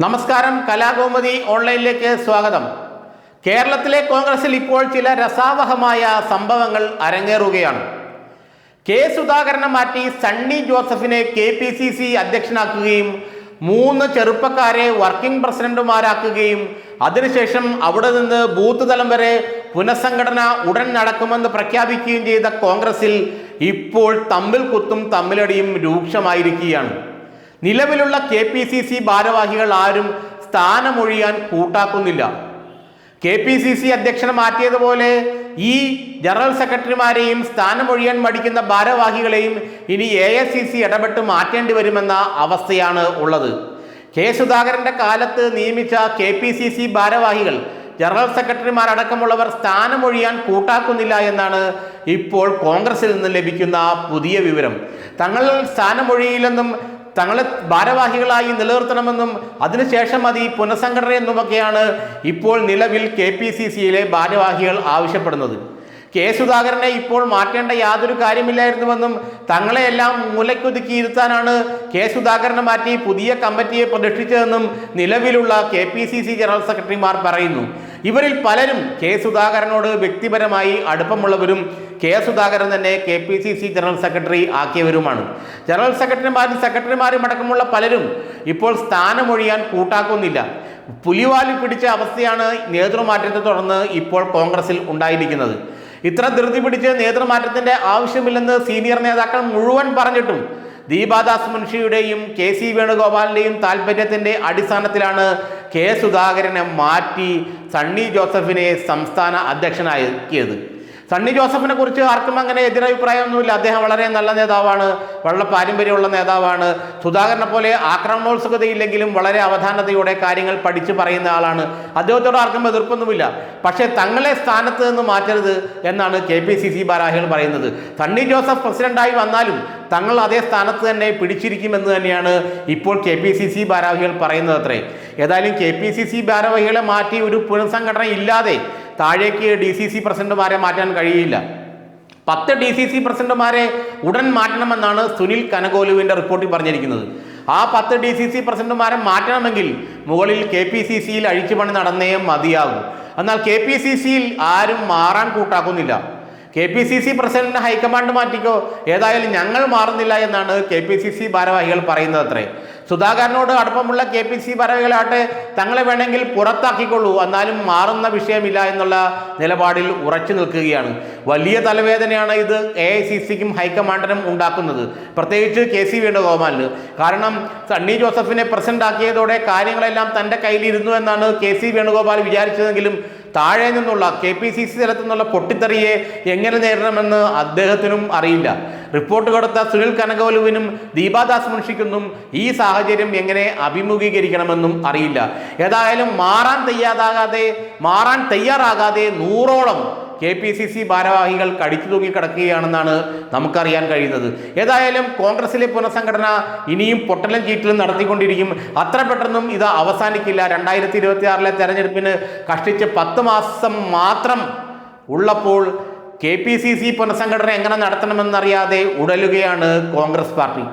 നമസ്കാരം, കലാകൗമുദി ഓൺലൈനിലേക്ക് സ്വാഗതം. കേരളത്തിലെ കോൺഗ്രസിൽ ഇപ്പോൾ ചില രസാവഹമായ സംഭവങ്ങൾ അരങ്ങേറുകയാണ്. കെ സുധാകരനെ മാറ്റി സണ്ണി ജോസഫിനെ KPCC അധ്യക്ഷനാക്കുകയും 3 ചെറുപ്പക്കാരെ വർക്കിംഗ് പ്രസിഡന്റുമാരാക്കുകയും അതിനുശേഷം അവിടെ നിന്ന് ബൂത്ത് തലം വരെ പുനഃസംഘടന ഉടൻ നടക്കുമെന്ന് പ്രഖ്യാപിക്കുകയും ചെയ്ത കോൺഗ്രസിൽ ഇപ്പോൾ തമ്മിൽ കുത്തും തമ്മിലടിയും രൂക്ഷമായിരിക്കുകയാണ്. നിലവിലുള്ള KPCC ഭാരവാഹികൾ ആരും സ്ഥാനമൊഴിയാൻ കൂട്ടാക്കുന്നില്ല. KPCC അധ്യക്ഷനെ മാറ്റിയതുപോലെ ഈ ജനറൽ സെക്രട്ടറിമാരെയും സ്ഥാനമൊഴിയാൻ മടിക്കുന്ന ഭാരവാഹികളെയും ഇനി AICC ഇടപെട്ട് മാറ്റേണ്ടി വരുമെന്ന അവസ്ഥയാണ് ഉള്ളത്. കെ സുധാകരന്റെ കാലത്ത് നിയമിച്ച KPCC ഭാരവാഹികൾ ജനറൽ സെക്രട്ടറിമാരടക്കമുള്ളവർ സ്ഥാനമൊഴിയാൻ കൂട്ടാക്കുന്നില്ല എന്നാണ് ഇപ്പോൾ കോൺഗ്രസിൽ നിന്ന് ലഭിക്കുന്ന പുതിയ വിവരം. തങ്ങൾ സ്ഥാനമൊഴിയില്ലെന്നും തങ്ങളെ ഭാരവാഹികളായി നിലനിർത്തണമെന്നും അതിനുശേഷം മതി പുനഃസംഘടന എന്നുമൊക്കെയാണ് ഇപ്പോൾ നിലവിൽ KPCCയിലെ ഭാരവാഹികൾ ആവശ്യപ്പെടുന്നത്. കെ സുധാകരനെ ഇപ്പോൾ മാറ്റേണ്ട യാതൊരു കാര്യമില്ലായിരുന്നുവെന്നും തങ്ങളെയെല്ലാം മൂലയ്ക്കൊതുക്കിയിരുത്താനാണ് കെ സുധാകരനെ മാറ്റി പുതിയ കമ്മിറ്റിയെ പ്രതിഷ്ഠിച്ചതെന്നും നിലവിലുള്ള KPCC ജനറൽ സെക്രട്ടറിമാർ പറയുന്നു. ഇവരിൽ പലരും കെ സുധാകരനോട് വ്യക്തിപരമായി അടുപ്പമുള്ളവരും കെ സുധാകരൻ തന്നെ KPCC ജനറൽ സെക്രട്ടറി ആക്കിയവരുമാണ്. ജനറൽ സെക്രട്ടറിമാരും അടക്കമുള്ള പലരും ഇപ്പോൾ സ്ഥാനമൊഴിയാൻ കൂട്ടാക്കുന്നില്ല. പുലിവാലി പിടിച്ച അവസ്ഥയാണ് നേതൃമാറ്റത്തെ തുടർന്ന് ഇപ്പോൾ കോൺഗ്രസിൽ ഉണ്ടായിരിക്കുന്നത്. ഇത്ര ധൃതി പിടിച്ച് നേതൃമാറ്റത്തിന്റെ ആവശ്യമില്ലെന്ന് സീനിയർ നേതാക്കൾ മുഴുവൻ പറഞ്ഞിട്ടും ദീപാദാസ് മുൻഷിയുടെയും KC വേണുഗോപാലിന്റെയും താല്പര്യത്തിന്റെ അടിസ്ഥാനത്തിലാണ് കെ സുധാകരനെ മാറ്റി സണ്ണി ജോസഫിനെ സംസ്ഥാന അധ്യക്ഷനാക്കിയത്. സണ്ണി ജോസഫിനെ കുറിച്ച് ആർക്കും അങ്ങനെ എതിരഭിപ്രായമൊന്നുമില്ല. അദ്ദേഹം വളരെ നല്ല നേതാവാണ്, വളരെ പാരമ്പര്യമുള്ള നേതാവാണ്. സുധാകരനെ പോലെ ആക്രമണോത്സുകതയില്ലെങ്കിലും വളരെ അവധാനതയോടെ കാര്യങ്ങൾ പഠിച്ചു പറയുന്ന ആളാണ്. അദ്ദേഹത്തോട് ആർക്കും എതിർപ്പൊന്നുമില്ല. പക്ഷേ തങ്ങളെ സ്ഥാനത്ത് നിന്ന് മാറ്റരുത് എന്നാണ് KPCC ഭാരവാഹികൾ പറയുന്നത്. സണ്ണി ജോസഫ് പ്രസിഡന്റായി വന്നാലും തങ്ങൾ അതേ സ്ഥാനത്ത് തന്നെ പിടിച്ചിരിക്കുമെന്ന് തന്നെയാണ് ഇപ്പോൾ KPCC ഭാരവാഹികൾ പറയുന്നത് അത്രേ. ഏതായാലും KPCC ഭാരവാഹികളെ മാറ്റി ഒരു പുനഃസംഘടന ഇല്ലാതെ താഴേക്ക് DCC പ്രസിഡന്റുമാരെ മാറ്റാൻ കഴിയില്ല. 10 DCC പ്രസിഡന്റുമാരെ ഉടൻ മാറ്റണമെന്നാണ് സുനിൽ കനകോലുവിൻ്റെ റിപ്പോർട്ടിൽ പറഞ്ഞിരിക്കുന്നത്. ആ 10 DCC പ്രസിഡന്റുമാരെ മാറ്റണമെങ്കിൽ മുകളിൽ KPCCയിൽ അഴിച്ചുപണി നടന്നേ മതിയാകും. എന്നാൽ KPCCയിൽ ആരും മാറാൻ കൂട്ടാക്കുന്നില്ല. KPCC പ്രസിഡന്റിനെ ഹൈക്കമാൻഡ് മാറ്റിക്കോ, ഏതായാലും ഞങ്ങൾ മാറുന്നില്ല എന്നാണ് KPCC ഭാരവാഹികൾ പറയുന്നത് അത്രേ. സുധാകരനോട് അടുപ്പമുള്ള KPCC ഭാരവാഹികളാട്ടെ തങ്ങളെ വേണമെങ്കിൽ പുറത്താക്കിക്കൊള്ളൂ, എന്നാലും മാറുന്ന വിഷയമില്ല എന്നുള്ള നിലപാടിൽ ഉറച്ചു നിൽക്കുകയാണ്. വലിയ തലവേദനയാണ് ഇത് AICCക്കും ഹൈക്കമാൻഡിനും ഉണ്ടാക്കുന്നത്, പ്രത്യേകിച്ച് KC വേണുഗോപാലിന്. കാരണം സണ്ണി ജോസഫിനെ പ്രസിഡന്റ് ആക്കിയതോടെ കാര്യങ്ങളെല്ലാം തൻ്റെ കയ്യിലിരുന്നു എന്നാണ് KC വേണുഗോപാൽ വിചാരിച്ചതെങ്കിലും താഴെ നിന്നുള്ള KPCC തലത്തിൽ നിന്നുള്ള പൊട്ടിത്തെറിയെ എങ്ങനെ നേരിടണമെന്ന് അദ്ദേഹത്തിനും അറിയില്ല. റിപ്പോർട്ട് കൊടുത്ത സുനിൽ കനകോലുവിനും ദീപാദാസ് മുൻഷിക്കൊന്നും ഈ സാഹചര്യം എങ്ങനെ അഭിമുഖീകരിക്കണമെന്നും അറിയില്ല. ഏതായാലും മാറാൻ തയ്യാറാകാതെ 100ഓളം KPCC ഭാരവാഹികൾ കടിച്ചു തൂങ്ങി കിടക്കുകയാണെന്നാണ് നമുക്കറിയാൻ കഴിയുന്നത്. ഏതായാലും കോൺഗ്രസിലെ പുനഃസംഘടന ഇനിയും പൊട്ടലും ചീറ്റലും നടത്തിക്കൊണ്ടിരിക്കും. അത്ര പെട്ടെന്നും ഇത് അവസാനിക്കില്ല. 2026 തെരഞ്ഞെടുപ്പിന് കഷ്ടിച്ച് 10 മാസം മാത്രം ഉള്ളപ്പോൾ KPCC പുനഃസംഘടന എങ്ങനെ നടത്തണമെന്നറിയാതെ ഉടലുകയാണ് കോൺഗ്രസ് പാർട്ടി.